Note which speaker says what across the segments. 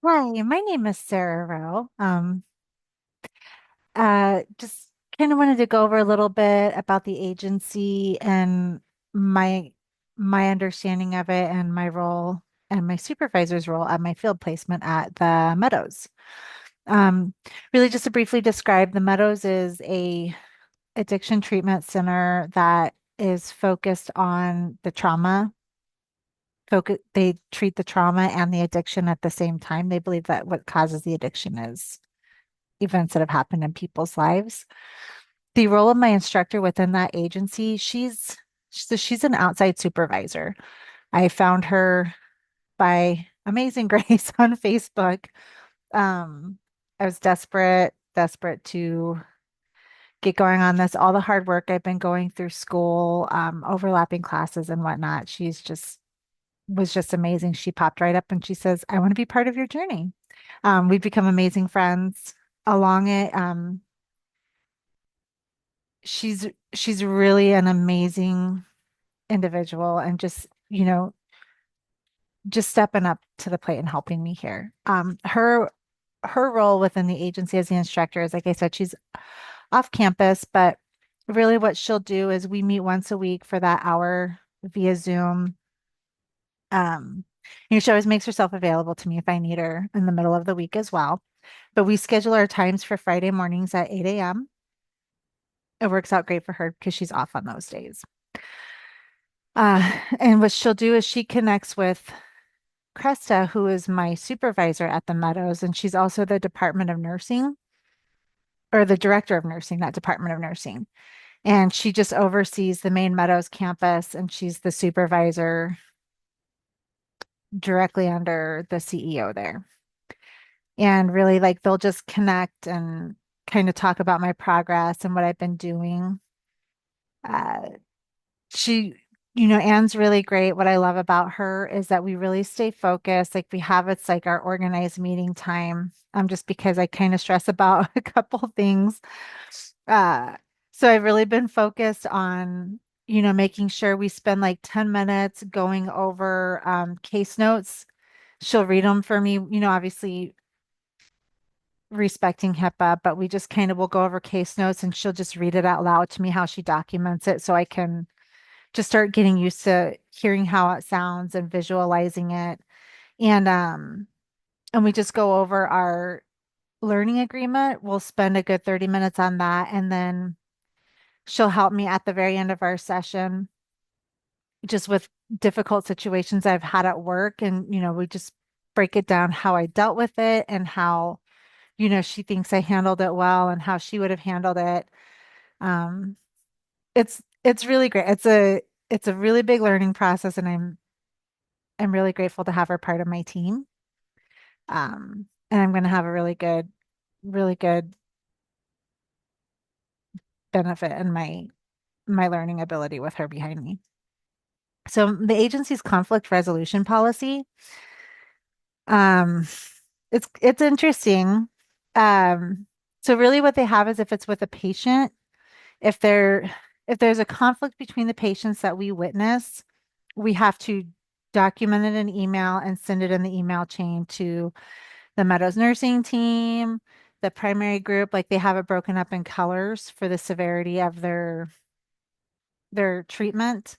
Speaker 1: Hi, my name is Sarah Rowe. Just kind of wanted to go over a little bit about the agency and my my understanding of it and my role and my supervisor's role at my field placement at the Meadows. Um, Really just to briefly describe, the Meadows is a addiction treatment center that is focused on the trauma. They treat the trauma and the addiction at the same time. They believe that what causes the addiction is events that have happened in people's lives. The role of my instructor within that agency, she's an outside supervisor. I found her by amazing grace on Facebook. Um, I was desperate to get going on this. All the hard work I've been going through school, overlapping classes and whatnot. She's just was just amazing. She popped right up and she says, I want to be part of your journey. We've become amazing friends along it. She's really an amazing individual and just stepping up to the plate and helping me here. Her role within the agency as the instructor is, like I said, she's off campus, but really what she'll do is we meet once a week for that hour via Zoom. Um, she always makes herself available to me if I need her in the middle of the week as well. But we schedule our times for Friday mornings at 8 a.m. It works out great for her because she's off on those days. And what she'll do is she connects with Kresta, who is my supervisor at the Meadows, and she's also the Department of Nursing or the Director of Nursing, that Department of Nursing. And she just oversees the main Meadows campus, and she's the supervisor directly under the CEO there. And really, like, they'll just connect and kind of talk about my progress and what I've been doing. Uh, she, Anne's really great. What I love about her is that we really stay focused. Like we have, it's like our organized meeting time. Just because I kind of stress about a couple things. Uh, so I've really been focused on, making sure we spend like 10 minutes going over case notes. She'll read them for me, obviously respecting HIPAA, but we just kind of will go over case notes and she'll just read it out loud to me how she documents it so I can just start getting used to hearing how it sounds and visualizing it. And and we just go over our learning agreement. We'll spend a good 30 minutes on that. And then she'll help me at the very end of our session, just with difficult situations I've had at work. And, we just break it down how I dealt with it and how, she thinks I handled it well and how she would have handled it. Um, it's really great. It's a really big learning process, and I'm really grateful to have her part of my team. And I'm going to have a really good benefit in my learning ability with her behind me. So the agency's conflict resolution policy, um, it's interesting. So really what they have is if it's with a patient, if there if there's a conflict between the patients that we witness, we have to document it in an email and send it in the email chain to the Meadows nursing team, the primary group. Like they have it broken up in colors for the severity of their treatment.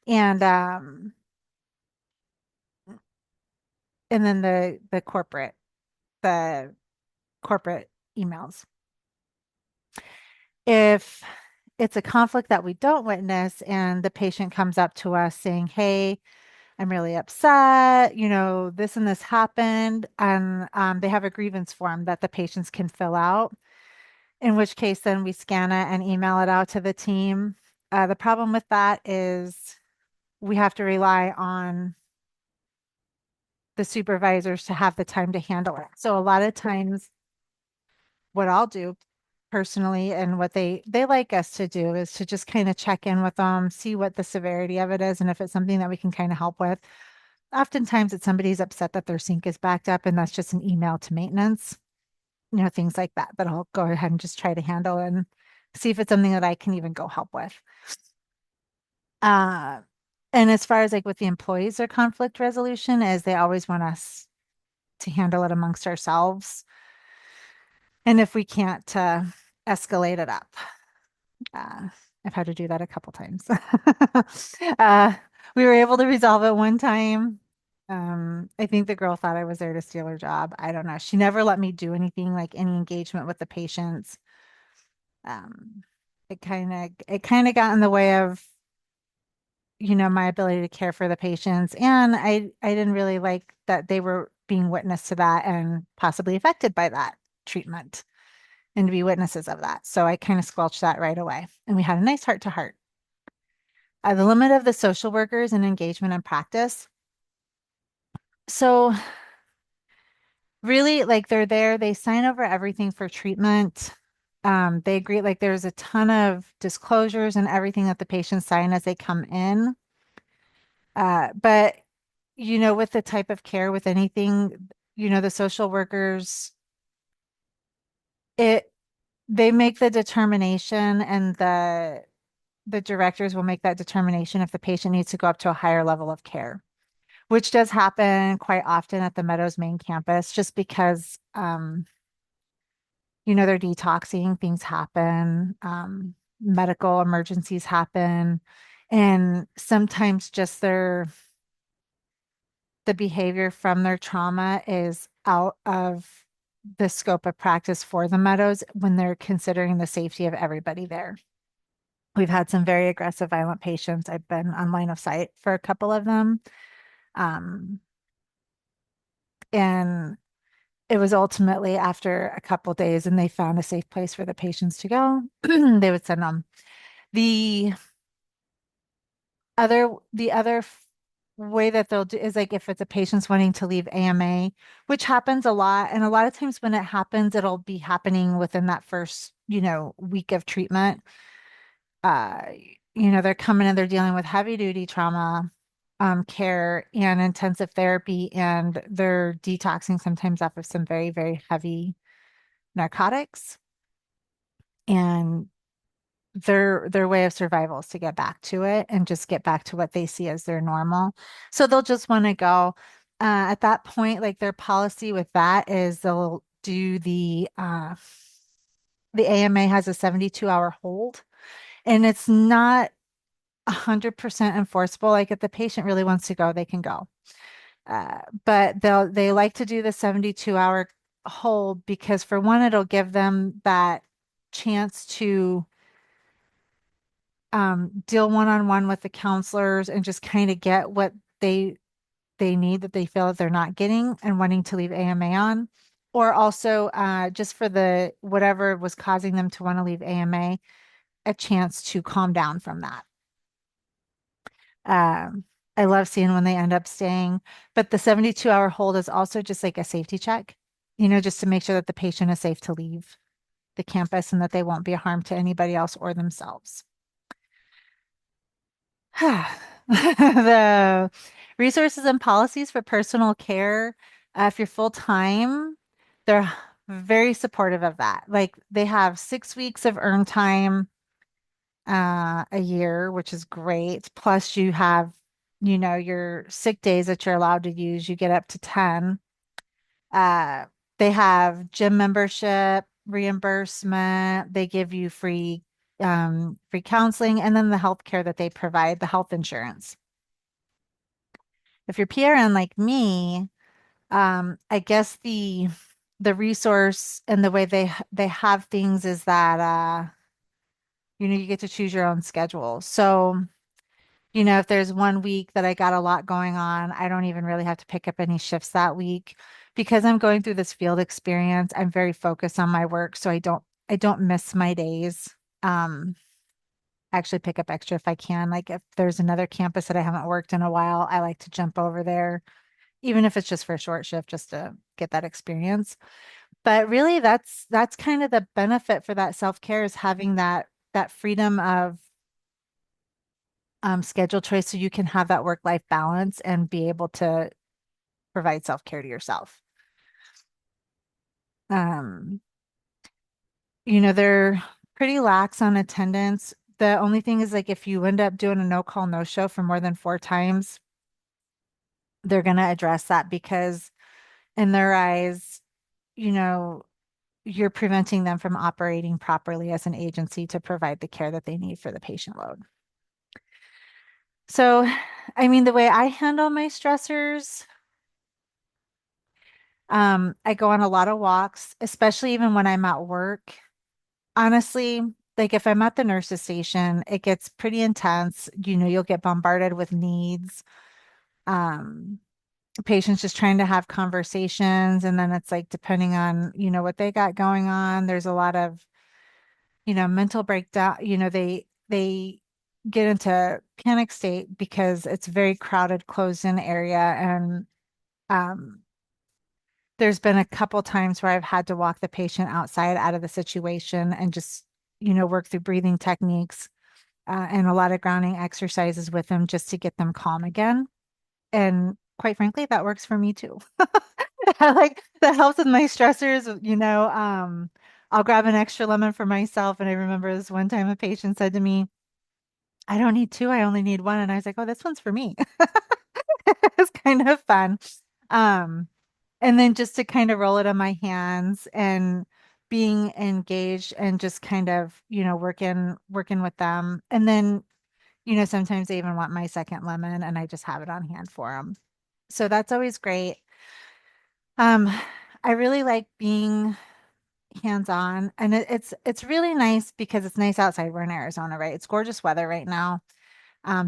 Speaker 1: And and then the corporate emails. If it's a conflict that we don't witness and the patient comes up to us saying, "Hey, I'm really upset, this and this happened," and they have a grievance form that the patients can fill out, in which case then we scan it and email it out to the team. The problem with that is we have to rely on the supervisors to have the time to handle it. So a lot of times what I'll do personally and what they like us to do is to just kind of check in with them, see what the severity of it is, and if it's something that we can kind of help with. Oftentimes it's somebody's upset that their sink is backed up and that's just an email to maintenance, things like that, that I'll go ahead and just try to handle and see if it's something that I can even go help with. Uh, and as far as like with the employees or conflict resolution is they always want us to handle it amongst ourselves. And if we can't, to escalate it up. Uh, I've had to do that a couple times. uh, we were able to resolve it one time. I think the girl thought I was there to steal her job. I don't know. She never let me do anything like any engagement with the patients. Um, it kind of got in the way of, my ability to care for the patients. And I didn't really like that they were being witness to that and possibly affected by that treatment and to be witnesses of that. So I kind of squelched that right away. And we had a nice heart to heart. The limit of the social workers and engagement and practice. So really, like they're there, they sign over everything for treatment. They agree, like there's a ton of disclosures and everything that the patients sign as they come in. But with the type of care with anything, the social workers, it they make the determination and the directors will make that determination if the patient needs to go up to a higher level of care, which does happen quite often at the Meadows main campus, just because they're detoxing, things happen, medical emergencies happen, and sometimes just the behavior from their trauma is out of the scope of practice for the Meadows when they're considering the safety of everybody there. We've had some very aggressive, violent patients. I've been on line of sight for a couple of them. Um, and it was ultimately after a couple days and they found a safe place for the patients to go, they would send them. The the other way that they'll do is like if it's a patient's wanting to leave AMA, which happens a lot. And a lot of times when it happens, it'll be happening within that first, week of treatment. Uh, they're coming and they're dealing with heavy duty trauma, care and intensive therapy, and they're detoxing sometimes off of some very, very heavy narcotics. And their way of survival is to get back to it and just get back to what they see as their normal. So they'll just want to go. At that point, like their policy with that is they'll do the AMA has a 72-hour hold, and it's not 100% enforceable. Like if the patient really wants to go, they can go. But they like to do the 72-hour hold because for one, it'll give them that chance to deal one-on-one with the counselors and just kind of get what they need that they feel that they're not getting and wanting to leave AMA on, or also just for the whatever was causing them to want to leave AMA, a chance to calm down from that. Um, I love seeing when they end up staying, but the 72-hour hold is also just like a safety check, just to make sure that the patient is safe to leave the campus and that they won't be a harm to anybody else or themselves. The resources and policies for personal care, if you're full time, they're very supportive of that. Like they have 6 weeks of earned time a year, which is great. Plus you have, your sick days that you're allowed to use. You get up to 10. Uh, they have gym membership, reimbursement. They give you free counseling, and then the health care that they provide, the health insurance. If you're PRN like me, I guess the resource and the way they have things is that you get to choose your own schedule. So, if there's one week that I got a lot going on, I don't even really have to pick up any shifts that week because I'm going through this field experience. I'm very focused on my work, so I don't miss my days. Um, actually pick up extra if I can. Like if there's another campus that I haven't worked in a while, I like to jump over there, even if it's just for a short shift, just to get that experience. But really that's kind of the benefit for that self-care is having that freedom of schedule choice so you can have that work-life balance and be able to provide self-care to yourself. Um, they're pretty lax on attendance. The only thing is like if you end up doing a no call, no show for more than 4 times, they're going to address that because in their eyes, you know, you're preventing them from operating properly as an agency to provide the care that they need for the patient load. So, I mean, the way I handle my stressors, I go on a lot of walks, especially even when I'm at work. Honestly, like if I'm at the nurse's station, it gets pretty intense. You'll get bombarded with needs. Um, Patients just trying to have conversations, and then it's like depending on, what they got going on, there's a lot of, mental breakdown. They get into panic state because it's a very crowded, closed-in area, and um there's been a couple times where I've had to walk the patient outside out of the situation and just, work through breathing techniques and a lot of grounding exercises with them just to get them calm again. And quite frankly, that works for me too. Like that helps with my stressors. I'll grab an extra lemon for myself. And I remember this one time a patient said to me, I don't need two, I only need one. And I was like, oh, this one's for me. It's kind of fun. Um, and then just to kind of roll it on my hands and being engaged and just kind of, working with them. And then, sometimes they even want my second lemon and I just have it on hand for them. So that's always great. Um, I really like being hands-on, and it's really nice because it's nice outside. We're in Arizona, right? It's gorgeous weather right now.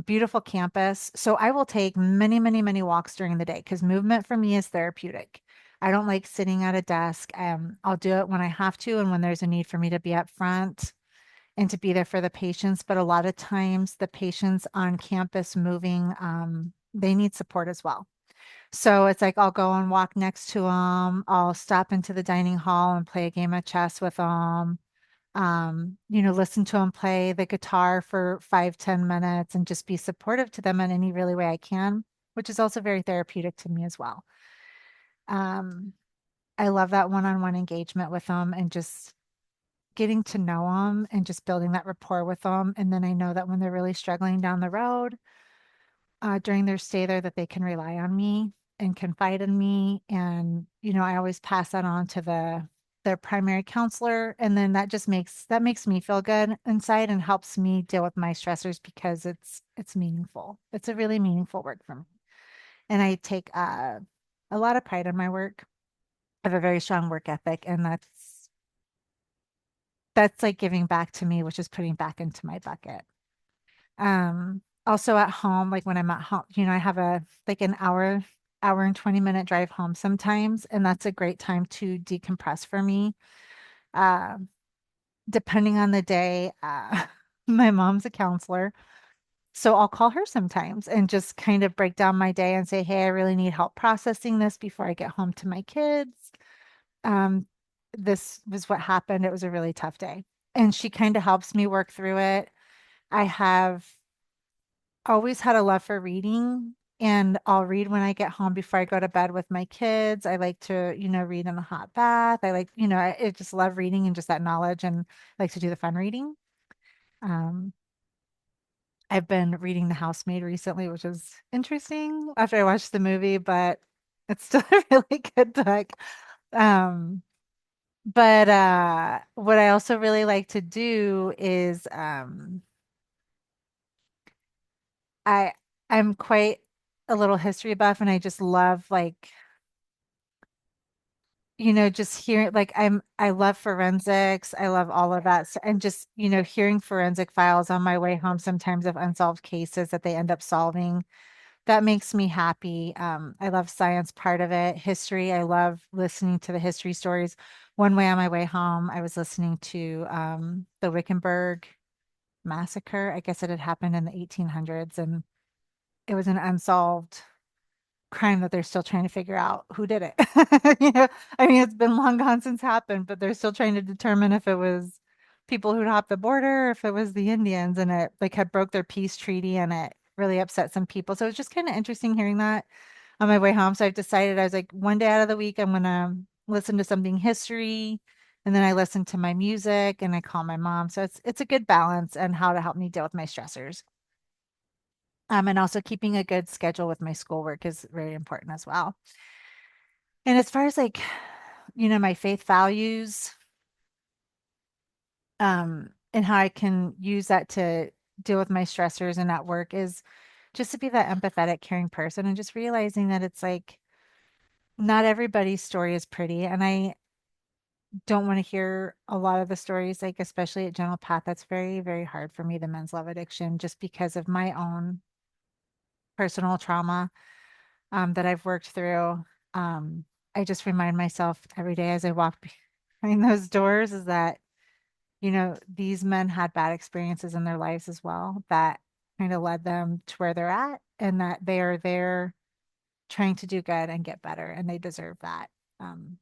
Speaker 1: Beautiful campus. So I will take many, many, many walks during the day because movement for me is therapeutic. I don't like sitting at a desk. I'll do it when I have to and when there's a need for me to be up front and to be there for the patients. But a lot of times the patients on campus moving, they need support as well. So it's like I'll go and walk next to them. I'll stop into the dining hall and play a game of chess with them. Listen to them play the guitar for 5, 10 minutes and just be supportive to them in any really way I can, which is also very therapeutic to me as well. Um, I love that one-on-one engagement with them and just getting to know them and just building that rapport with them. And then I know that when they're really struggling down the road, during their stay there, that they can rely on me and confide in me. And, I always pass that on to their primary counselor. And then that makes me feel good inside and helps me deal with my stressors because it's meaningful. It's a really meaningful work for me. And I take a lot of pride in my work. I have a very strong work ethic, and that's like giving back to me, which is putting back into my bucket. Also at home, like when I'm at home, I have an hour and 20-minute drive home sometimes, and that's a great time to decompress for me. Uh, Depending on the day, my mom's a counselor, so I'll call her sometimes and just kind of break down my day and say, hey, I really need help processing this before I get home to my kids. Um, this was what happened. It was a really tough day. And she kind of helps me work through it. I have always had a love for reading, and I'll read when I get home before I go to bed with my kids. I like to, read in a hot bath. I like, I just love reading and just that knowledge, and I like to do the fun reading. Um, I've been reading The Housemaid recently, which is interesting after I watched the movie, but it's still a really good book. Um, but what I also really like to do is I I'm quite a little history buff, and I just love like, just hearing like I love forensics. I love all of that. And just, hearing forensic files on my way home sometimes of unsolved cases that they end up solving. That makes me happy. I love science part of it. History, I love listening to the history stories. One way on my way home, I was listening to the Wickenburg massacre. I guess it had happened in the 1800s, and it was an unsolved crime that they're still trying to figure out who did it. I mean, it's been long gone since happened, but they're still trying to determine if it was people who'd hopped the border, or if it was the Indians, and it like had broke their peace treaty, and it really upset some people. So it's just kind of interesting hearing that on my way home. So I've decided, I was like, one day out of the week, I'm gonna listen to something history, and then I listen to my music and I call my mom. So it's a good balance and how to help me deal with my stressors. And also keeping a good schedule with my schoolwork is very important as well. And as far as like, my faith values, and how I can use that to deal with my stressors and at work is just to be that empathetic, caring person and just realizing that it's like not everybody's story is pretty. And I don't want to hear a lot of the stories, like especially at Gentle Path. That's very, very hard for me, the men's love addiction, just because of my own personal trauma that I've worked through. Um, I just remind myself every day as I walk behind those doors is that, these men had bad experiences in their lives as well that kind of led them to where they're at, and that they are there trying to do good and get better, and they deserve that. Um,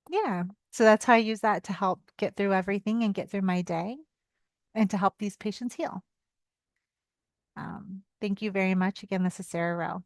Speaker 1: yeah. So that's how I use that to help get through everything and get through my day and to help these patients heal. Thank you very much. Again, this is Sarah Rowe.